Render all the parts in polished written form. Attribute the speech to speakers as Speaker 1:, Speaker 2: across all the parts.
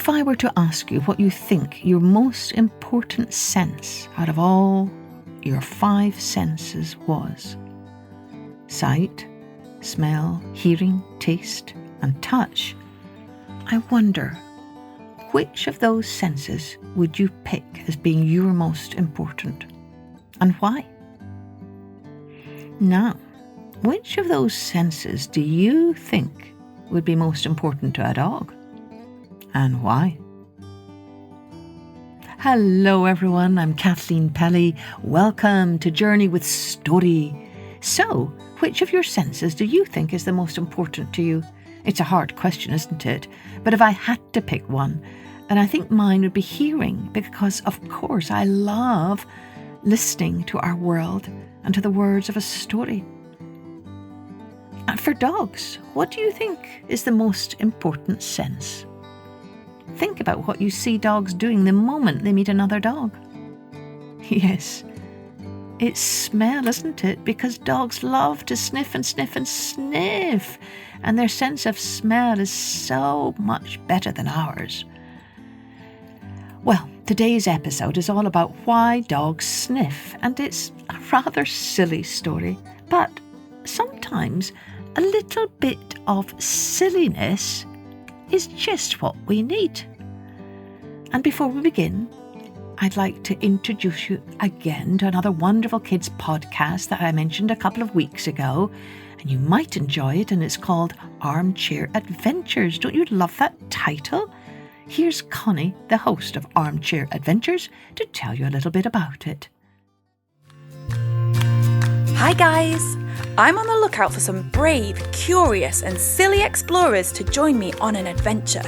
Speaker 1: If I were to ask you what you think your most important sense out of all your 5 senses was, sight, smell, hearing, taste, and touch, I wonder, which of those senses would you pick as being your most important, and why? Now, which of those senses do you think would be most important to a dog, and why? Hello everyone, I'm Kathleen Pelly. Welcome to Journey with Story. So, which of your senses do you think is the most important to you? It's a hard question, isn't it? But if I had to pick one, then I think mine would be hearing, because of course I love listening to our world and to the words of a story. And for dogs, what do you think is the most important sense? Think about what you see dogs doing the moment they meet another dog. Yes, it's smell, isn't it? Because dogs love to sniff and sniff and sniff, and their sense of smell is so much better than ours. Well, today's episode is all about why dogs sniff, and it's a rather silly story, but sometimes a little bit of silliness is just what we need. And before we begin, I'd like to introduce you again to another wonderful kids podcast that I mentioned a couple of weeks ago, and you might enjoy it, and it's called Armchair Adventures. Don't you love that title? Here's Connie, the host of Armchair Adventures, to tell you a little bit about it.
Speaker 2: Hi guys! I'm on the lookout for some brave, curious and silly explorers to join me on an adventure.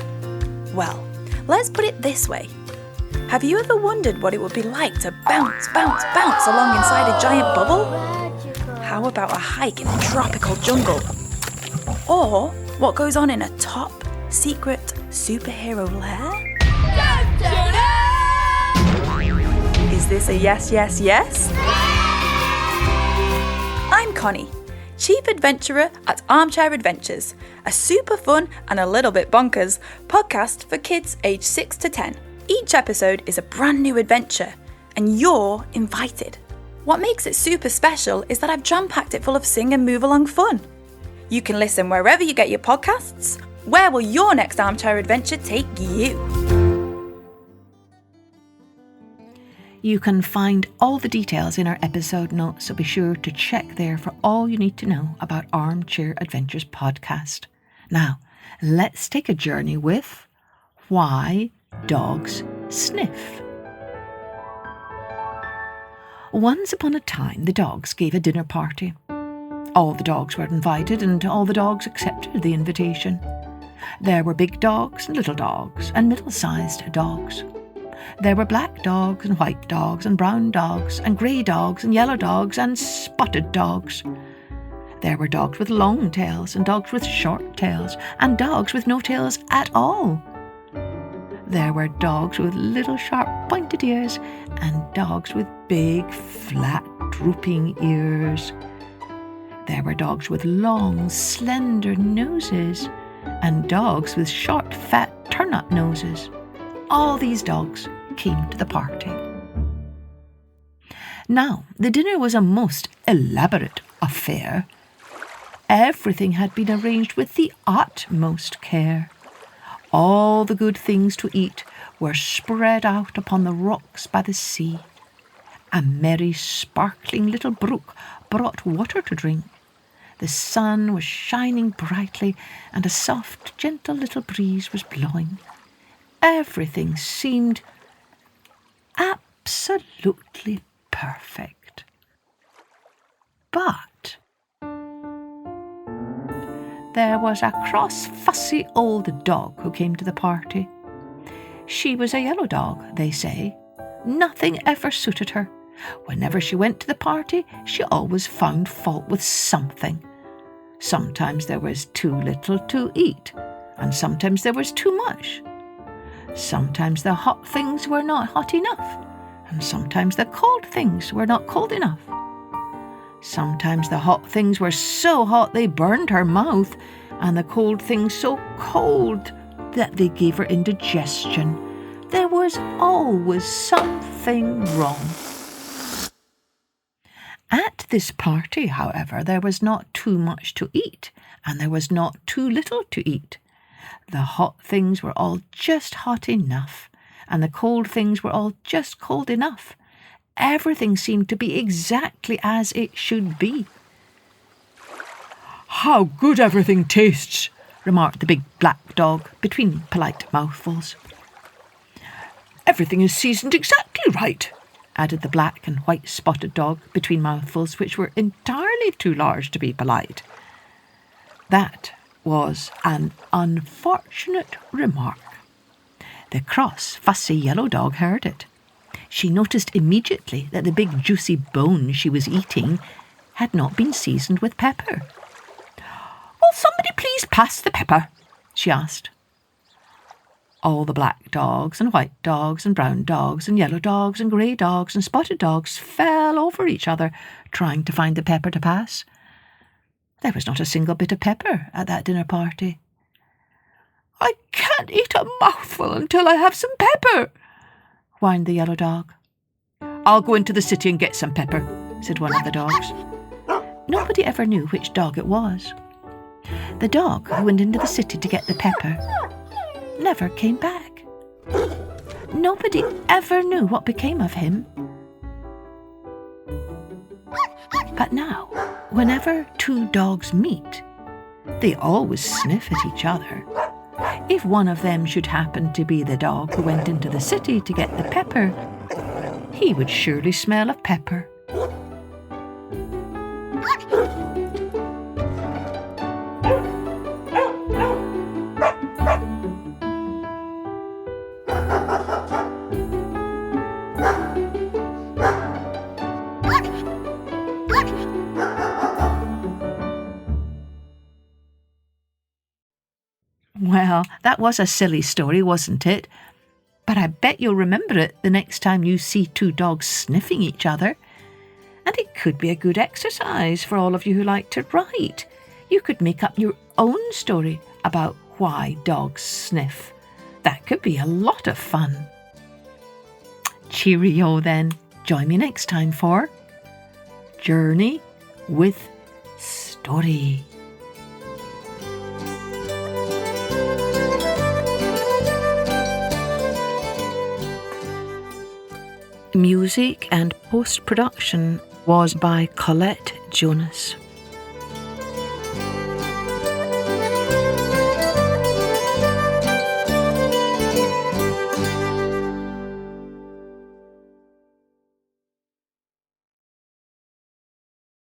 Speaker 2: Well, let's put it this way. Have you ever wondered what it would be like to bounce along inside a giant bubble? How about a hike in a tropical jungle? Or what goes on in a top secret superhero lair? Is this a yes, yes, yes? I'm Connie, Chief Adventurer at Armchair Adventures, a super fun and a little bit bonkers podcast for kids aged 6 to 10. Each episode is a brand new adventure, and you're invited. What makes it super special is that I've jam-packed it full of sing and move-along fun. You can listen wherever you get your podcasts. Where will your next armchair adventure take you?
Speaker 1: You can find all the details in our episode notes, so be sure to check there for all you need to know about Armchair Adventures podcast. Now, let's take a journey with why dogs sniff. Once upon a time, the dogs gave a dinner party. All the dogs were invited, and all the dogs accepted the invitation. There were big dogs and little dogs and middle-sized dogs. There were black dogs and white dogs and brown dogs and grey dogs and yellow dogs and spotted dogs. There were dogs with long tails and dogs with short tails and dogs with no tails at all. There were dogs with little sharp pointed ears and dogs with big flat drooping ears. There were dogs with long slender noses and dogs with short fat turn-up noses. All these dogs came to the party. Now, the dinner was a most elaborate affair. Everything had been arranged with the utmost care. All the good things to eat were spread out upon the rocks by the sea. A merry, sparkling little brook brought water to drink. The sun was shining brightly, and a soft, gentle little breeze was blowing. Everything seemed absolutely perfect. But there was a cross, fussy old dog who came to the party. She was a yellow dog, they say. Nothing ever suited her. Whenever she went to the party, she always found fault with something. Sometimes there was too little to eat, and sometimes there was too much. Sometimes the hot things were not hot enough, and sometimes the cold things were not cold enough. Sometimes the hot things were so hot they burned her mouth, and the cold things so cold that they gave her indigestion. There was always something wrong. At this party, however, there was not too much to eat, and there was not too little to eat. The hot things were all just hot enough, and the cold things were all just cold enough. Everything seemed to be exactly as it should be. "How good everything tastes," remarked the big black dog between polite mouthfuls. "Everything is seasoned exactly right," added the black and white spotted dog between mouthfuls which were entirely too large to be polite. That was an unfortunate remark. The cross, fussy yellow dog heard it. She noticed immediately that the big juicy bone she was eating had not been seasoned with pepper. "Will somebody please pass the pepper?" she asked. All the black dogs and white dogs and brown dogs and yellow dogs and grey dogs and spotted dogs fell over each other trying to find the pepper to pass. There was not a single bit of pepper at that dinner party. "I can't eat a mouthful until I have some pepper," whined the yellow dog. "I'll go into the city and get some pepper," said one of the dogs. Nobody ever knew which dog it was. The dog who went into the city to get the pepper never came back. Nobody ever knew what became of him. But now, whenever two dogs meet, they always sniff at each other. If one of them should happen to be the dog who went into the city to get the pepper, he would surely smell of pepper. Well, that was a silly story, wasn't it? But I bet you'll remember it the next time you see two dogs sniffing each other. And it could be a good exercise for all of you who like to write. You could make up your own story about why dogs sniff. That could be a lot of fun. Cheerio then. Join me next time for Journey with Story. Music and post-production was by Colette Jonas.